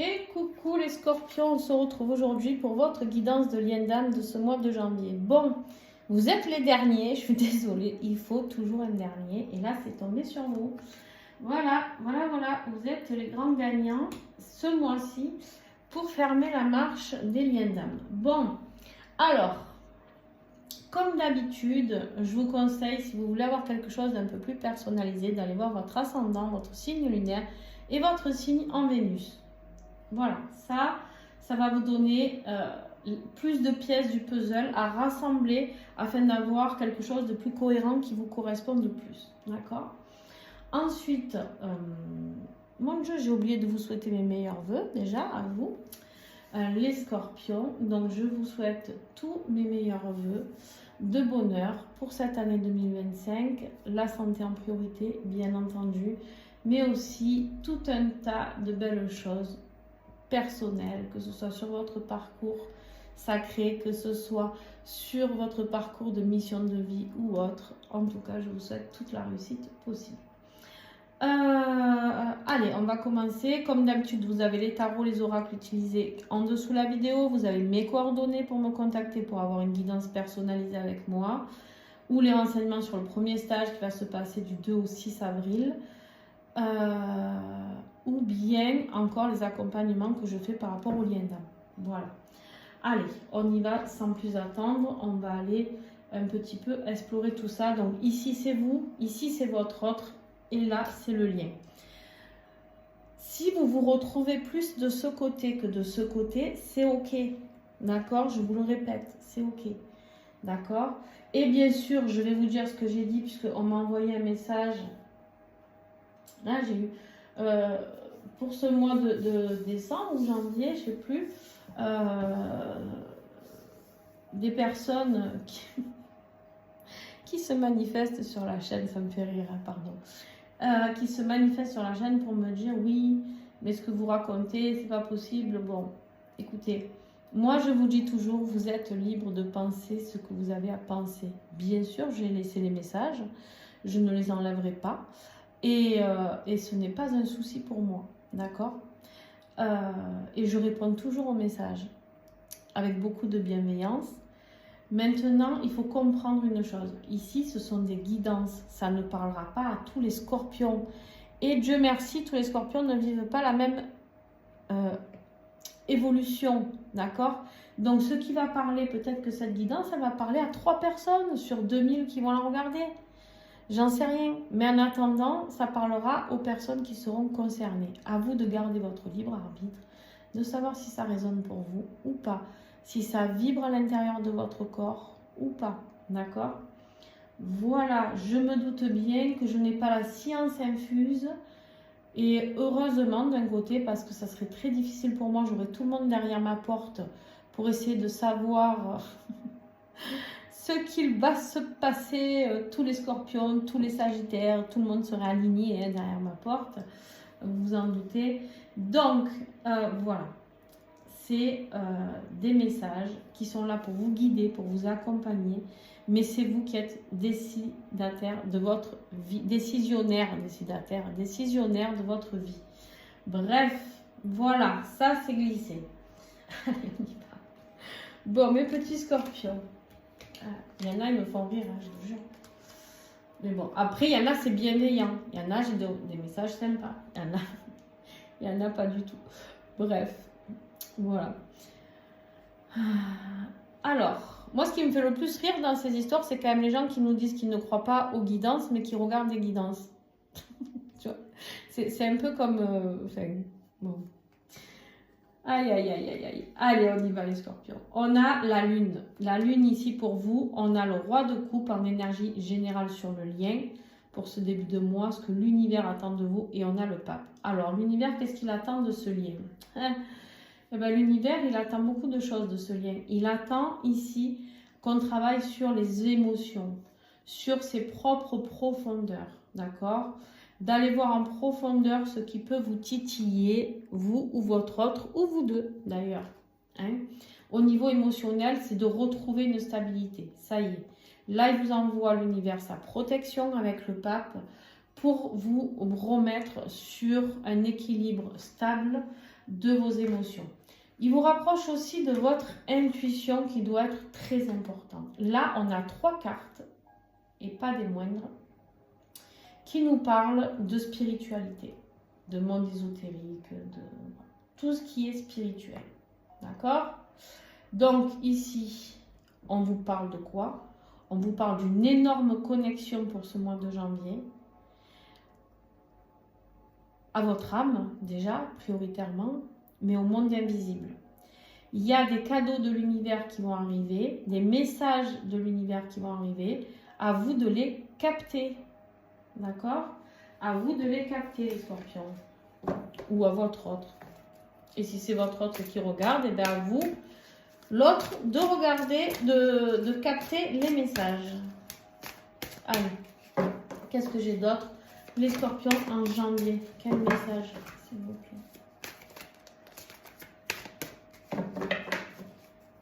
Et coucou les scorpions, on se retrouve aujourd'hui pour votre guidance de lien d'âme de ce mois de janvier. Bon, vous êtes les derniers, je suis désolée, il faut toujours un dernier. Et là, c'est tombé sur vous. Voilà, vous êtes les grands gagnants ce mois-ci pour fermer la marche des liens d'âme. Bon, alors, comme d'habitude, je vous conseille, si vous voulez avoir quelque chose d'un peu plus personnalisé, d'aller voir votre ascendant, votre signe lunaire et votre signe en Vénus. Voilà, ça va vous donner plus de pièces du puzzle à rassembler afin d'avoir quelque chose de plus cohérent qui vous corresponde le plus. D'accord? Ensuite, mon Dieu, j'ai oublié de vous souhaiter mes meilleurs vœux déjà à vous, les scorpions. Donc, je vous souhaite tous mes meilleurs vœux de bonheur pour cette année 2025, la santé en priorité, bien entendu, mais aussi tout un tas de belles choses personnel, que ce soit sur votre parcours sacré, que ce soit sur votre parcours de mission de vie ou autre. En tout cas, je vous souhaite toute la réussite possible. Allez, on va commencer. Comme d'habitude, vous avez les tarots, les oracles utilisés en dessous de la vidéo. Vous avez mes coordonnées pour me contacter pour avoir une guidance personnalisée avec moi ou les renseignements sur le premier stage qui va se passer du 2 au 6 avril. Ou bien encore les accompagnements que je fais par rapport au lien d'âme. Voilà. Allez, on y va sans plus attendre. On va aller un petit peu explorer tout ça. Donc ici c'est vous, ici c'est votre autre et là c'est le lien. Si vous vous retrouvez plus de ce côté que de ce côté, c'est ok. D'accord? Je vous le répète, c'est ok. D'accord? Et bien sûr, je vais vous dire ce que j'ai dit puisqu'on m'a envoyé un message. Là, j'ai eu, pour ce mois de décembre ou janvier, je ne sais plus, des personnes qui se manifestent sur la chaîne, ça me fait rire, hein, pardon, qui se manifestent sur la chaîne pour me dire oui, mais ce que vous racontez, c'est pas possible. Bon, écoutez, moi je vous dis toujours, vous êtes libre de penser ce que vous avez à penser. Bien sûr, j'ai laissé les messages, je ne les enlèverai pas. Et ce n'est pas un souci pour moi, d'accord? Et je réponds toujours aux messages avec beaucoup de bienveillance. Maintenant, il faut comprendre une chose. Ici, ce sont des guidances. Ça ne parlera pas à tous les scorpions. Et Dieu merci, tous les scorpions ne vivent pas la même évolution, d'accord? Donc, ce qui va parler, peut-être que cette guidance, elle va parler à 3 personnes sur 2000 qui vont la regarder. J'en sais rien, mais en attendant, ça parlera aux personnes qui seront concernées. À vous de garder votre libre arbitre, de savoir si ça résonne pour vous ou pas, si ça vibre à l'intérieur de votre corps ou pas, d'accord? Voilà, je me doute bien que je n'ai pas la science infuse et heureusement d'un côté parce que ça serait très difficile pour moi, j'aurais tout le monde derrière ma porte pour essayer de savoir... ce qu'il va se passer, tous les scorpions, tous les sagittaires, tout le monde sera aligné derrière ma porte, vous vous en doutez. Donc, voilà, c'est des messages qui sont là pour vous guider, pour vous accompagner, mais c'est vous qui êtes décidataire de votre vie, décisionnaire de votre vie. Bref, voilà, ça c'est glissé. Allez, on y va. Bon, mes petits scorpions. Il y en a, ils me font rire, hein, je vous jure. Mais bon, après, il y en a, c'est bienveillant. Il y en a, j'ai des messages sympas. Il y en a pas du tout. Bref, voilà. Alors, moi, ce qui me fait le plus rire dans ces histoires, c'est quand même les gens qui nous disent qu'ils ne croient pas aux guidances, mais qui regardent des guidances. Tu vois, c'est un peu comme... bon. Aïe, aïe, aïe, aïe, aïe. Allez, on y va les scorpions. On a la lune. La lune ici pour vous. On a le roi de coupe en énergie générale sur le lien. Pour ce début de mois, ce que l'univers attend de vous. Et on a le pape. Alors, l'univers, qu'est-ce qu'il attend de ce lien? Eh bien, l'univers, il attend beaucoup de choses de ce lien. Il attend ici qu'on travaille sur les émotions, sur ses propres profondeurs. D'accord? D'aller voir en profondeur ce qui peut vous titiller, vous ou votre autre, ou vous deux d'ailleurs. Hein? Au niveau émotionnel, c'est de retrouver une stabilité. Ça y est. Là, il vous envoie l'univers sa protection avec le pape pour vous remettre sur un équilibre stable de vos émotions. Il vous rapproche aussi de votre intuition qui doit être très importante. Là, on a 3 cartes, et pas des moindres, qui nous parlent de spiritualité, de monde ésotérique, de tout ce qui est spirituel. D'accord? Donc ici, on vous parle de quoi? On vous parle d'une énorme connexion pour ce mois de janvier, à votre âme déjà, prioritairement, mais au monde invisible. Il y a des cadeaux de l'univers qui vont arriver, des messages de l'univers qui vont arriver, à vous de les capter. D'accord? À vous de les capter, les scorpions. Ou à votre autre. Et si c'est votre autre qui regarde, et bien à vous, l'autre, de regarder, de capter les messages. Allez, qu'est-ce que j'ai d'autre? Les scorpions en janvier. Quel message, s'il vous plaît?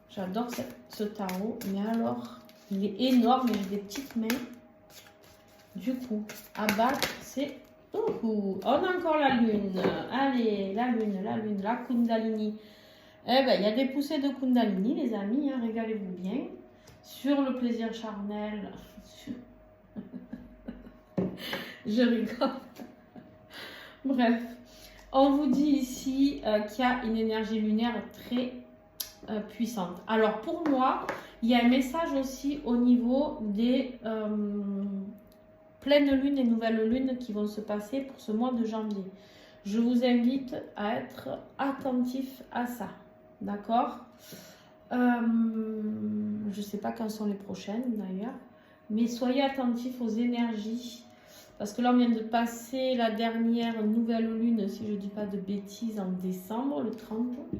J'adore ce tarot, mais alors, il est énorme et j'ai des petites mains. Du coup, abattre, c'est... on a encore la lune. Allez, la lune, la Kundalini. Eh ben, il y a des poussées de Kundalini, les amis, hein, régalez-vous bien. Sur le plaisir charnel. Je rigole. Bref, on vous dit ici qu'il y a une énergie lunaire très puissante. Alors, pour moi, il y a un message aussi au niveau des pleines lunes et nouvelles lunes qui vont se passer pour ce mois de janvier. Je vous invite à être attentif à ça. D'accord? Je ne sais pas quand sont les prochaines d'ailleurs, mais soyez attentifs aux énergies. Parce que là, on vient de passer la dernière nouvelle lune, si je ne dis pas de bêtises, en décembre, le 30, le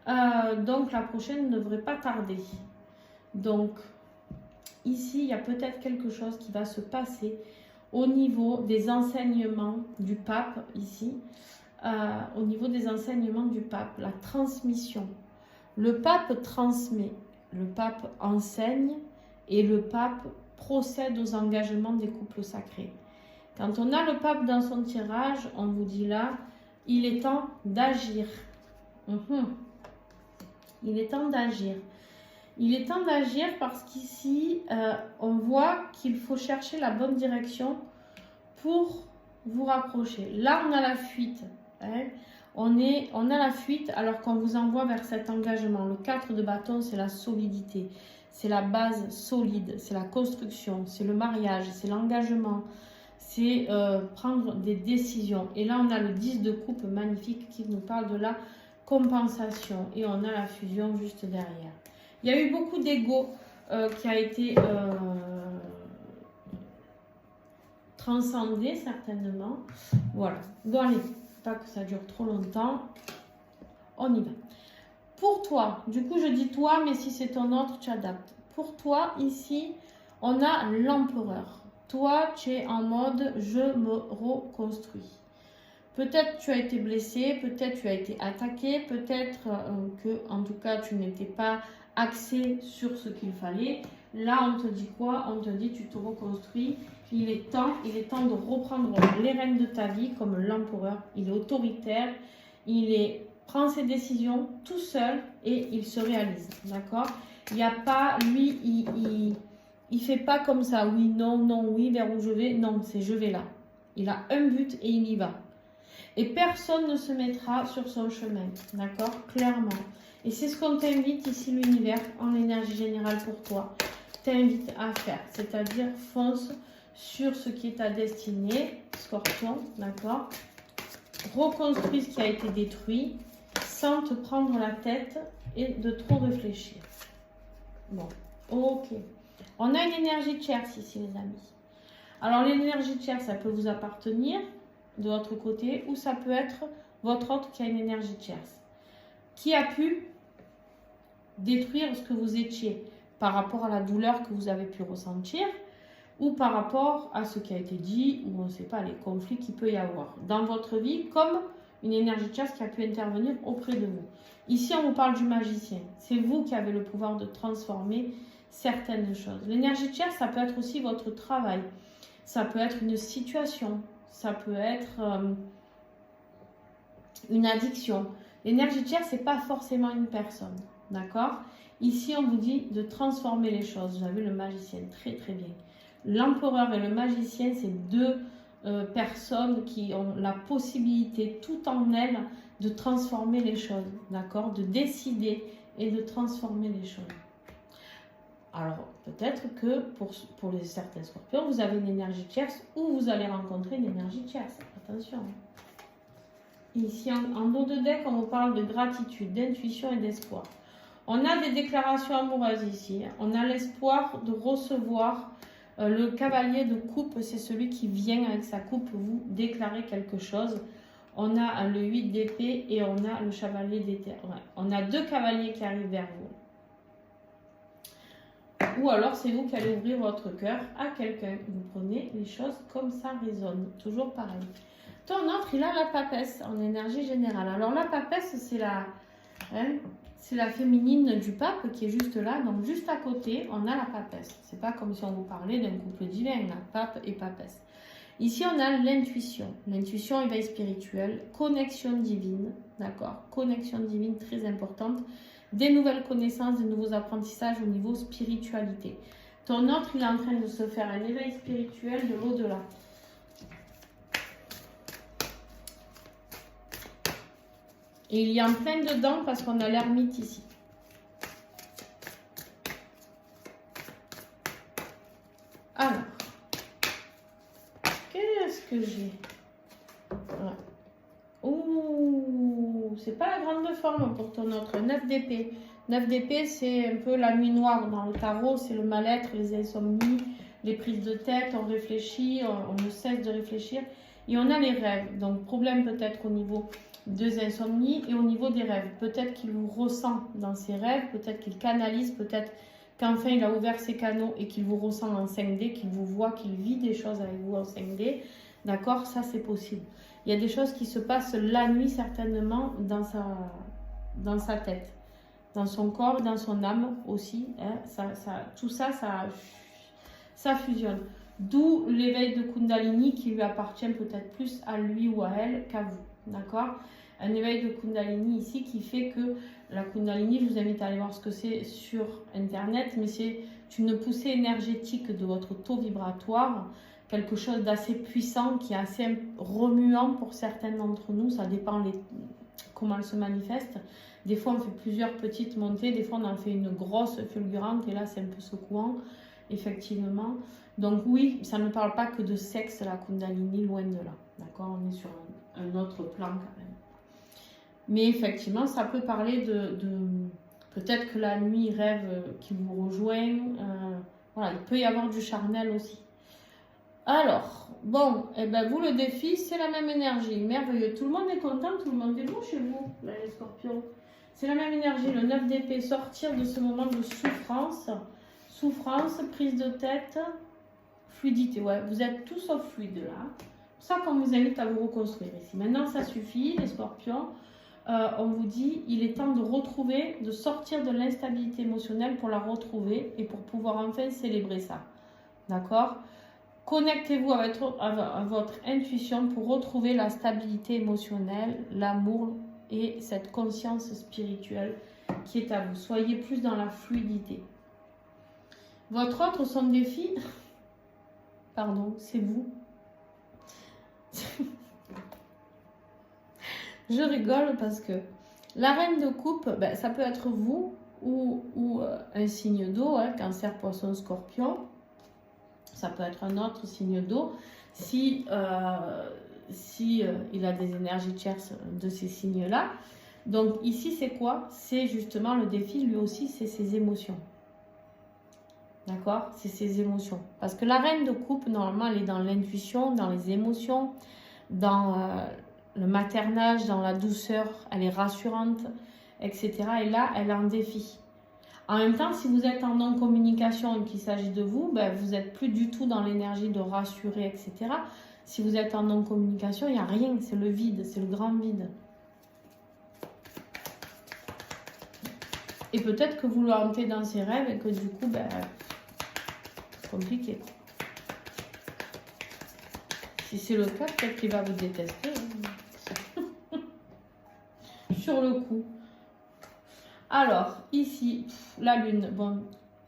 31. Donc, la prochaine ne devrait pas tarder. Donc, ici, il y a peut-être quelque chose qui va se passer au niveau des enseignements du pape, ici. Au niveau des enseignements du pape, la transmission. Le pape transmet, le pape enseigne et le pape procède aux engagements des couples sacrés. Quand on a le pape dans son tirage, on vous dit là, il est temps d'agir. Il est temps d'agir. Il est temps d'agir parce qu'ici, on voit qu'il faut chercher la bonne direction pour vous rapprocher. Là, on a la fuite. Hein. On a la fuite alors qu'on vous envoie vers cet engagement. Le 4 de bâton, c'est la solidité. C'est la base solide. C'est la construction. C'est le mariage. C'est l'engagement. C'est prendre des décisions. Et là, on a le 10 de coupe magnifique qui nous parle de la compensation. Et on a la fusion juste derrière. Il y a eu beaucoup d'ego qui a été transcendé certainement. Voilà. Bon, allez, pas que ça dure trop longtemps. On y va. Pour toi, du coup, je dis toi, mais si c'est ton autre, tu adaptes. Pour toi, ici, on a l'empereur. Toi, tu es en mode je me reconstruis. Peut-être tu as été blessé, peut-être tu as été attaqué, peut-être que, en tout cas, tu n'étais pas axé sur ce qu'il fallait. Là, on te dit quoi? On te dit tu te reconstruis. Il est temps de reprendre les rênes de ta vie comme l'empereur. Il est autoritaire, prend ses décisions tout seul et il se réalise. D'accord? Il n'y a pas, lui, il fait pas comme ça. Oui, non, non, oui, vers où je vais. Non, c'est je vais là. Il a un but et il y va. Et personne ne se mettra sur son chemin. D'accord? Clairement. Et c'est ce qu'on t'invite ici, l'univers, en énergie générale pour toi, t'invite à faire. C'est-à-dire, fonce sur ce qui est ta destinée, Scorpion, d'accord? Reconstruis ce qui a été détruit sans te prendre la tête et de trop réfléchir. Bon, ok. On a une énergie tierce ici, les amis. Alors, l'énergie tierce, ça peut vous appartenir de votre côté ou ça peut être votre autre qui a une énergie tierce. Qui a pu détruire ce que vous étiez par rapport à la douleur que vous avez pu ressentir ou par rapport à ce qui a été dit ou on ne sait pas, les conflits qu'il peut y avoir dans votre vie comme une énergie tierce qui a pu intervenir auprès de vous. Ici, on vous parle du magicien. C'est vous qui avez le pouvoir de transformer certaines choses. L'énergie tierce, ça peut être aussi votre travail. Ça peut être une situation. Ça peut être une addiction. L'énergie tierce, c'est pas forcément une personne, d'accord? Ici, on vous dit de transformer les choses. Vous avez le magicien, très très bien. L'empereur et le magicien, c'est deux personnes qui ont la possibilité, tout en elles, de transformer les choses, d'accord? De décider et de transformer les choses. Alors, peut-être que pour les certains scorpions, vous avez une énergie tierce ou vous allez rencontrer une énergie tierce. Attention. Ici, en dos de deck, on vous parle de gratitude, d'intuition et d'espoir. On a des déclarations amoureuses ici. On a l'espoir de recevoir. Le cavalier de coupe, c'est celui qui vient avec sa coupe vous déclarer quelque chose. On a le 8 d'épée et on a le chevalier d'éther. Ouais. On a deux cavaliers qui arrivent vers vous. Ou alors c'est vous qui allez ouvrir votre cœur à quelqu'un. Vous prenez les choses comme ça résonne. Toujours pareil. Ton autre, il a la papesse en énergie générale. Alors la papesse, c'est la féminine du pape qui est juste là. Donc juste à côté, on a la papesse. C'est pas comme si on vous parlait d'un couple divin, là, pape et papesse. Ici, on a l'intuition. L'intuition, éveil spirituel, connexion divine. D'accord? Connexion divine très importante. Des nouvelles connaissances, des nouveaux apprentissages au niveau spiritualité. Ton autre, il est en train de se faire un éveil spirituel de l'au-delà. Et il y a en plein dedans parce qu'on a l'ermite ici. Alors, qu'est-ce que j'ai? Voilà. Ouh, c'est pas la grande forme pour ton autre. 9 d'épée. 9 d'épée, c'est un peu la nuit noire dans le tarot. C'est le mal-être, les insomnies, les prises de tête. On réfléchit, on ne cesse de réfléchir. Et on a les rêves. Donc, problème peut-être au niveau des insomnies et au niveau des rêves. Peut-être qu'il vous ressent dans ses rêves. Peut-être qu'il canalise. Peut-être qu'enfin, il a ouvert ses canaux et qu'il vous ressent en 5D, qu'il vous voit, qu'il vit des choses avec vous en 5D. D'accord? Ça, c'est possible. Il y a des choses qui se passent la nuit, certainement, dans sa tête, dans son corps, dans son âme aussi. Hein. Tout ça, ça fusionne. D'où l'éveil de Kundalini qui lui appartient peut-être plus à lui ou à elle qu'à vous. D'accord? Un éveil de Kundalini ici qui fait que la Kundalini, je vous invite à aller voir ce que c'est sur Internet, mais c'est une poussée énergétique de votre taux vibratoire, quelque chose d'assez puissant, qui est assez remuant pour certains d'entre nous. Ça dépend comment elle se manifeste. Des fois, on fait plusieurs petites montées, des fois, on en fait une grosse fulgurante, et là, c'est un peu secouant, effectivement. Donc oui, ça ne parle pas que de sexe, la Kundalini, loin de là. D'accord? On est sur un autre plan quand même. Mais effectivement, ça peut parler de peut-être que la nuit, il rêve qu'il vous rejoint. Voilà, il peut y avoir du charnel aussi. Alors, bon, eh ben vous, le défi, c'est la même énergie. Merveilleux. Tout le monde est content, tout le monde est bon chez vous, là, les scorpions. C'est la même énergie, le 9 d'épée, sortir de ce moment de souffrance. Souffrance, prise de tête, fluidité. Ouais, vous êtes tous sauf fluide là. C'est pour ça qu'on vous invite à vous reconstruire ici. Maintenant, ça suffit, les scorpions. On vous dit, il est temps de retrouver, de sortir de l'instabilité émotionnelle pour la retrouver et pour pouvoir enfin célébrer ça. D'accord? Connectez-vous à votre intuition pour retrouver la stabilité émotionnelle, l'amour et cette conscience spirituelle qui est à vous. Soyez plus dans la fluidité. Votre autre, son défi, pardon, c'est vous. Je rigole parce que la reine de coupe, ben, ça peut être vous ou un signe d'eau, hein, cancer, poisson, scorpion. Ça peut être un autre signe d'eau. Si il a des énergies tierces de ces signes-là. Donc ici, c'est quoi? C'est justement le défi, lui aussi, c'est ses émotions. D'accord? C'est ses émotions. Parce que la reine de coupe, normalement, elle est dans l'intuition, dans les émotions, dans le maternage, dans la douceur, elle est rassurante, etc. Et là, elle a un défi. En même temps, si vous êtes en non-communication et qu'il s'agit de vous, ben, vous n'êtes plus du tout dans l'énergie de rassurer, etc. Si vous êtes en non-communication, il n'y a rien, c'est le vide, c'est le grand vide. Et peut-être que vous le hantez dans ses rêves et que du coup, ben, c'est compliqué. Si c'est le cas, peut-être qu'il va vous détester. sur le coup. Alors, ici, la lune, bon,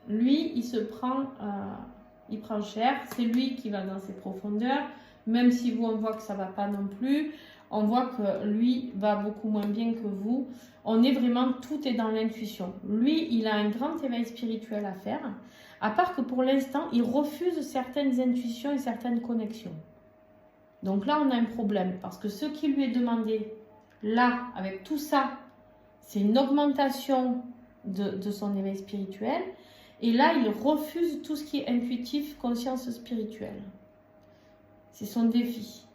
lui, il prend cher, c'est lui qui va dans ses profondeurs, même si vous, on voit que ça va pas non plus, on voit que lui va beaucoup moins bien que vous. On est vraiment, tout est dans l'intuition. Lui, il a un grand éveil spirituel à faire, à part que pour l'instant, il refuse certaines intuitions et certaines connexions. Donc là, on a un problème, parce que ce qui lui est demandé, là, avec tout ça, c'est une augmentation de son éveil spirituel. Et là, il refuse tout ce qui est intuitif, conscience spirituelle. C'est son défi.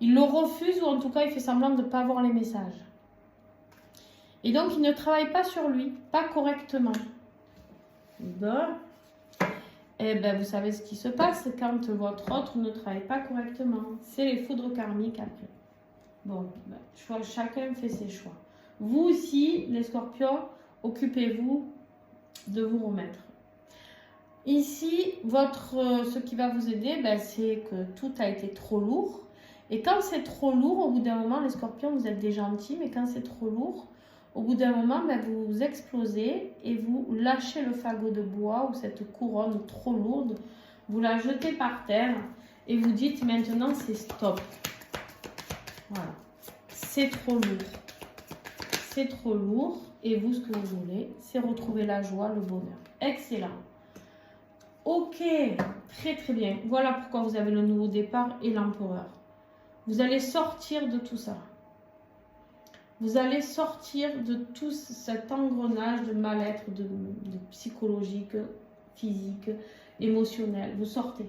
Il le refuse, ou en tout cas, il fait semblant de ne pas avoir les messages. Et donc, il ne travaille pas sur lui, pas correctement. Bon. Et bien, vous savez ce qui se passe quand votre autre ne travaille pas correctement. C'est les foudres karmiques après. Bon, ben, chacun fait ses choix. Vous aussi, les scorpions, occupez-vous de vous remettre. Ici, ce qui va vous aider, ben, c'est que tout a été trop lourd. Et quand c'est trop lourd, au bout d'un moment, les scorpions, vous êtes des gentils, mais quand c'est trop lourd, au bout d'un moment, ben, vous explosez et vous lâchez le fagot de bois ou cette couronne trop lourde, vous la jetez par terre et vous dites maintenant c'est stop. Voilà. C'est trop lourd. C'est trop lourd. Et vous, ce que vous voulez, c'est retrouver la joie, le bonheur. Excellent. Ok, très très bien. Voilà pourquoi vous avez le nouveau départ et l'empereur. Vous allez sortir de tout ça. Vous allez sortir de tout cet engrenage de mal-être, de psychologique, physique, émotionnel. Vous sortez.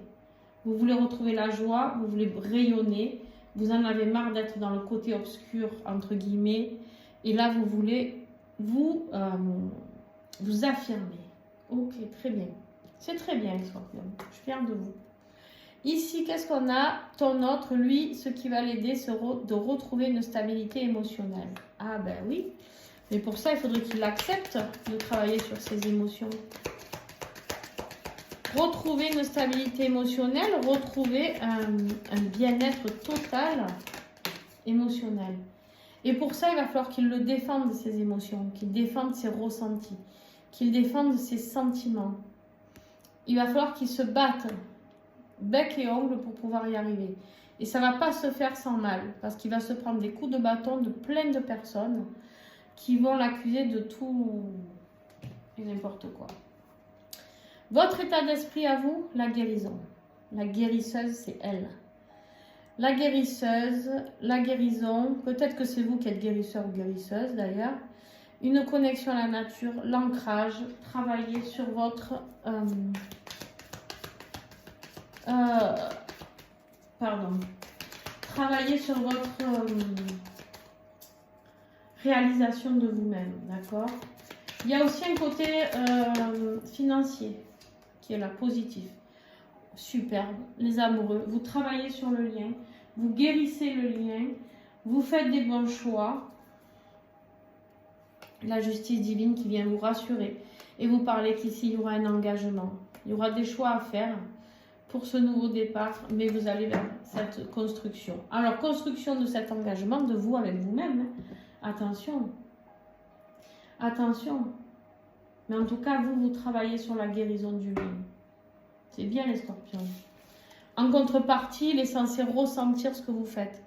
Vous voulez retrouver la joie, vous voulez rayonner. Vous en avez marre d'être dans le côté obscur, entre guillemets. Et là, vous voulez vous affirmer. Ok, très bien. C'est très bien, Scorpion. Je suis fière de vous. Ici, qu'est-ce qu'on a? Ton autre, lui, ce qui va l'aider, c'est de retrouver une stabilité émotionnelle. Ah ben oui. Mais pour ça, il faudrait qu'il accepte de travailler sur ses émotions. Retrouver une stabilité émotionnelle, retrouver un bien-être total émotionnel. Et pour ça, il va falloir qu'il le défende, ses émotions, qu'il défende ses ressentis, qu'il défende ses sentiments. Il va falloir qu'il se batte bec et ongle pour pouvoir y arriver. Et ça ne va pas se faire sans mal, parce qu'il va se prendre des coups de bâton de plein de personnes qui vont l'accuser de tout et n'importe quoi. Votre état d'esprit à vous, la guérison. La guérisseuse, c'est elle. La guérisseuse, la guérison, peut-être que c'est vous qui êtes guérisseur ou guérisseuse d'ailleurs. Une connexion à la nature, l'ancrage, travailler sur votre... Travailler sur votre réalisation de vous-même, d'accord? Il y a aussi un côté financier qui est là, positif. Superbe, les amoureux. Vous travaillez sur le lien, vous guérissez le lien, vous faites des bons choix. La justice divine qui vient vous rassurer. Et vous parlez qu'ici, il y aura un engagement. Il y aura des choix à faire pour ce nouveau départ, mais vous allez vers cette construction. Alors, construction de cet engagement de vous avec vous-même. Attention. Attention. Mais en tout cas, vous travaillez sur la guérison du lien. C'est bien les scorpions. En contrepartie, il est censé ressentir ce que vous faites.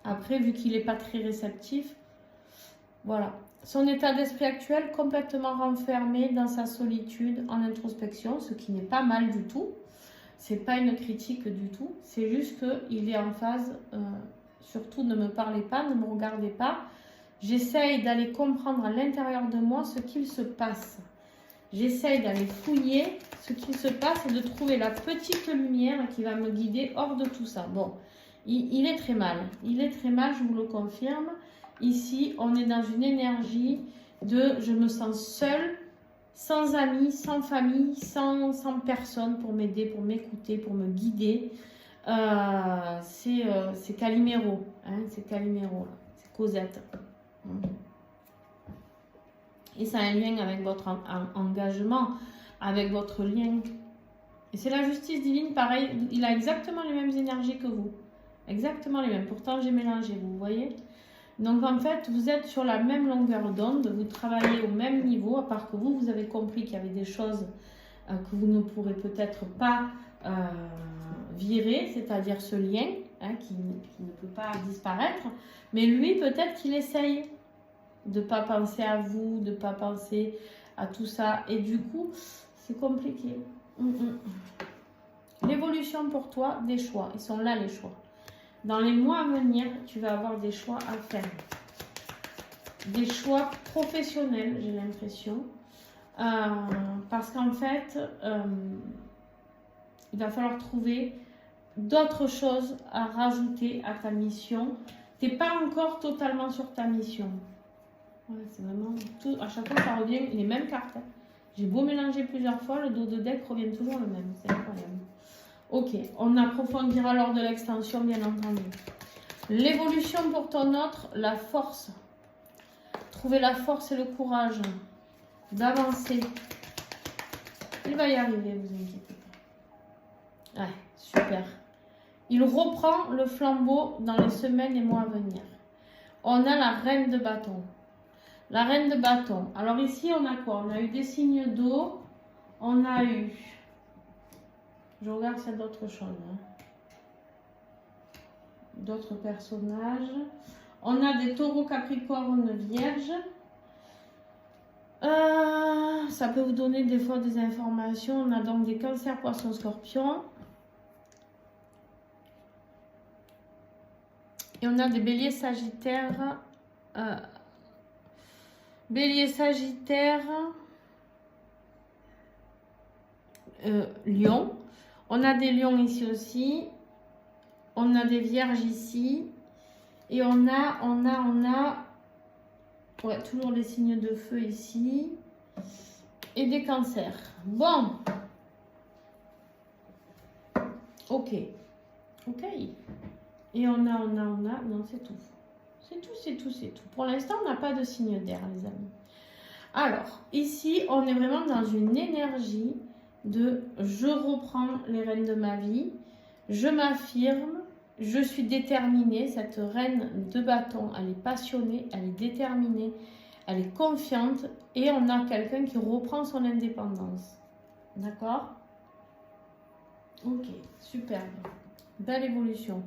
Après, vu qu'il n'est pas très réceptif, voilà. Son état d'esprit actuel, complètement renfermé dans sa solitude, en introspection, ce qui n'est pas mal du tout. C'est pas une critique du tout. C'est juste qu'il est en phase, surtout ne me parlez pas, ne me regardez pas. J'essaye d'aller comprendre à l'intérieur de moi ce qu'il se passe. J'essaye d'aller fouiller ce qu'il se passe et de trouver la petite lumière qui va me guider hors de tout ça. Bon, il est très mal. Il est très mal, je vous le confirme. Ici, on est dans une énergie de je me sens seule, sans amis, sans famille, sans personne pour m'aider, pour m'écouter, pour me guider. C'est Calimero, hein, c'est Calimero, c'est Cosette. Et ça a un lien avec votre engagement, avec votre lien. Et c'est la justice divine, pareil, il a exactement les mêmes énergies que vous. Exactement les mêmes. Pourtant, j'ai mélangé, vous voyez. Donc en fait, vous êtes sur la même longueur d'onde, vous travaillez au même niveau, à part que vous avez compris qu'il y avait des choses que vous ne pourrez peut-être pas virer, c'est-à-dire ce lien qui ne peut pas disparaître. Mais lui, peut-être qu'il essaye de ne pas penser à vous, de ne pas penser à tout ça. Et du coup, c'est compliqué. L'évolution pour toi, des choix. Ils sont là, les choix. Dans les mois à venir, tu vas avoir des choix à faire. Des choix professionnels, j'ai l'impression. Parce qu'en fait, il va falloir trouver d'autres choses à rajouter à ta mission. Tu n'es pas encore totalement sur ta mission. Ouais, c'est vraiment tout. À chaque fois, ça revient les mêmes cartes. J'ai beau mélanger plusieurs fois, le dos de deck revient toujours le même. C'est incroyable. Ok, on approfondira lors de l'extension, bien entendu. L'évolution pour ton autre, la force. Trouver la force et le courage d'avancer. Il va y arriver, vous inquiétez pas. Ouais, super. Il reprend le flambeau dans les semaines et mois à venir. On a la reine de bâton. La reine de bâton. Alors ici, on a quoi? On a eu des signes d'eau. On a eu... Je regarde s'il y a d'autres choses. D'autres personnages. On a des taureaux, capricornes, vierges. Ça peut vous donner des fois des informations. On a donc des cancers, poissons, scorpions. Et on a des béliers, sagittaires. Bélier, sagittaire. Lion. On a des lions ici aussi. On a des vierges ici. Et on a ouais, toujours les signes de feu ici. Et des cancers. Bon. Ok. Ok. Et on a. Non, c'est tout. C'est tout. Pour l'instant, on n'a pas de signe d'air, les amis. Alors, ici, on est vraiment dans une énergie de je reprends les rênes de ma vie, je m'affirme, je suis déterminée. Cette reine de bâton, elle est passionnée, elle est déterminée, elle est confiante et on a quelqu'un qui reprend son indépendance. D'accord? Ok, superbe. Belle évolution.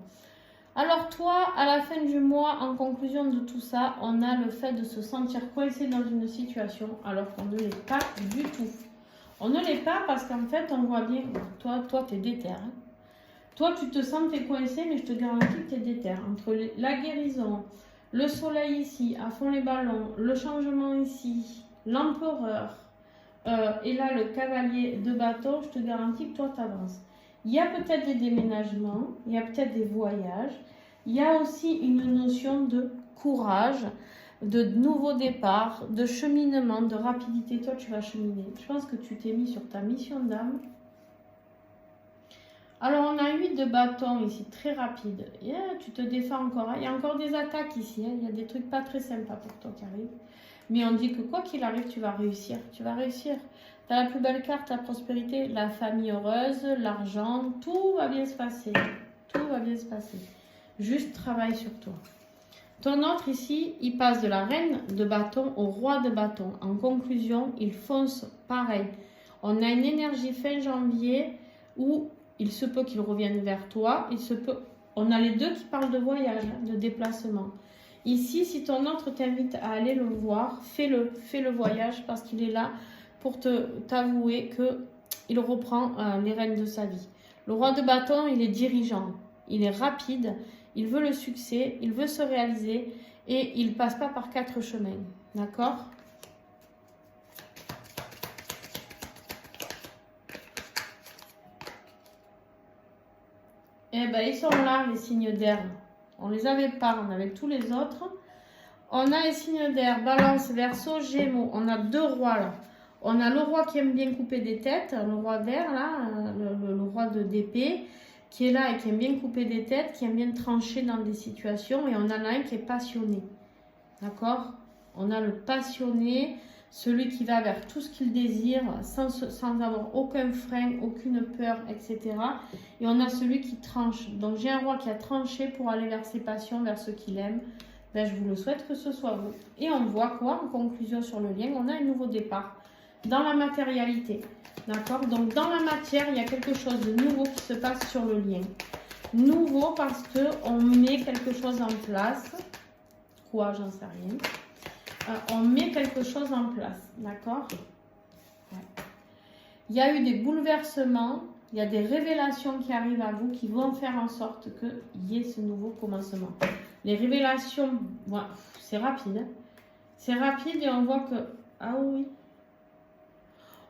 Alors toi, à la fin du mois, en conclusion de tout ça, on a le fait de se sentir coincé dans une situation alors qu'on ne l'est pas du tout. On ne l'est pas parce qu'en fait, on voit bien, toi tu es déter. Hein. Toi, tu te sentais coincé, mais je te garantis que tu es déter. Entre la guérison, le soleil ici, à fond les ballons, le changement ici, l'empereur, et là, le cavalier de bâton, je te garantis que toi, tu avances. Il y a peut-être des déménagements, il y a peut-être des voyages, il y a aussi une notion de courage, de nouveau départ, de cheminement, de rapidité. Toi, tu vas cheminer. Je pense que tu t'es mis sur ta mission d'âme. Alors, on a 8 de bâton ici, très rapide. Yeah, tu te défends encore. Il y a encore des attaques ici. Il y a des trucs pas très sympas pour toi qui arrivent. Mais on dit que quoi qu'il arrive, tu vas réussir. Tu vas réussir. Tu as la plus belle carte, la prospérité, la famille heureuse, l'argent. Tout va bien se passer. Tout va bien se passer. Juste travaille sur toi. Ton autre ici, il passe de la reine de bâton au roi de bâton. En conclusion, il fonce pareil. On a une énergie fin janvier où il se peut qu'il revienne vers toi. On a les deux qui parlent de voyage, de déplacement. Ici, si ton autre t'invite à aller le voir, fais-le. Fais le voyage parce qu'il est là pour t'avouer qu'il reprend les rênes de sa vie. Le roi de bâton, il est dirigeant. Il est rapide. Il veut le succès, il veut se réaliser et il ne passe pas par 4 chemins. D'accord? Eh bien, ils sont là, les signes d'air. On ne les avait pas, on avait tous les autres. On a les signes d'air, balance, verseau, gémeaux. On a 2 rois là. On a le roi qui aime bien couper des têtes, le roi d'air là, le roi d'épée. Qui est là et qui aime bien couper des têtes, qui aime bien trancher dans des situations. Et on en a un qui est passionné. D'accord? On a le passionné, celui qui va vers tout ce qu'il désire, sans avoir aucun frein, aucune peur, etc. Et on a celui qui tranche. Donc j'ai un roi qui a tranché pour aller vers ses passions, vers ce qu'il aime. Ben, je vous le souhaite que ce soit vous. Et on voit quoi en conclusion sur le lien? On a un nouveau départ dans la matérialité. D'accord? Donc, dans la matière, il y a quelque chose de nouveau qui se passe sur le lien. Nouveau parce qu'on met quelque chose en place. Quoi? J'en sais rien. On met quelque chose en place. D'accord? Ouais. Il y a eu des bouleversements. Il y a des révélations qui arrivent à vous qui vont faire en sorte qu'il y ait ce nouveau commencement. Les révélations, ouais, c'est rapide. Hein. C'est rapide et on voit que... Ah oui.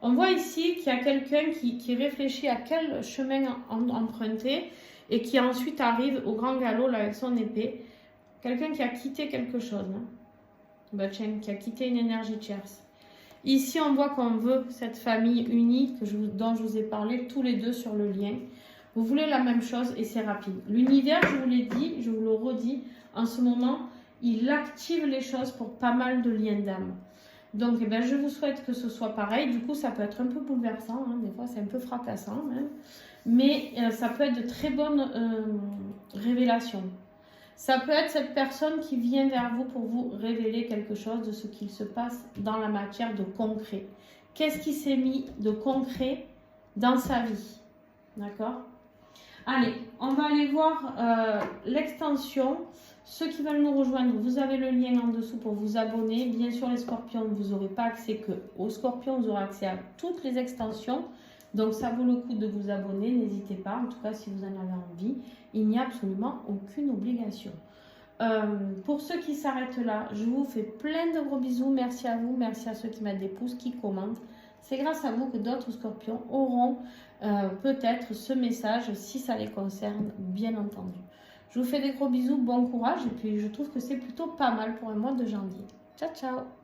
On voit ici qu'il y a quelqu'un qui réfléchit à quel chemin emprunter et qui ensuite arrive au grand galop là, avec son épée. Quelqu'un qui a quitté quelque chose. Hein. Ben, tiens, qui a quitté une énergie tierce. Ici, on voit qu'on veut cette famille unie dont je vous ai parlé, tous les deux sur le lien. Vous voulez la même chose et c'est rapide. L'univers, je vous l'ai dit, je vous le redis, en ce moment, il active les choses pour pas mal de liens d'âme. Donc, eh ben, je vous souhaite que ce soit pareil. Du coup, ça peut être un peu bouleversant, hein, des fois c'est un peu fracassant même. Mais ça peut être de très bonnes révélations. Ça peut être cette personne qui vient vers vous pour vous révéler quelque chose de ce qu'il se passe dans la matière de concret. Qu'est-ce qui s'est mis de concret dans sa vie? D'accord? Allez, on va aller voir l'extension. Ceux qui veulent nous rejoindre, vous avez le lien en dessous pour vous abonner. Bien sûr, les scorpions, vous n'aurez pas accès qu'aux scorpions, vous aurez accès à toutes les extensions. Donc, ça vaut le coup de vous abonner, n'hésitez pas. En tout cas, si vous en avez envie, il n'y a absolument aucune obligation. Pour ceux qui s'arrêtent là, je vous fais plein de gros bisous. Merci à vous, merci à ceux qui mettent des pouces, qui commentent. C'est grâce à vous que d'autres scorpions auront peut-être ce message, si ça les concerne, bien entendu. Je vous fais des gros bisous, bon courage. Et puis, je trouve que c'est plutôt pas mal pour un mois de janvier. Ciao, ciao!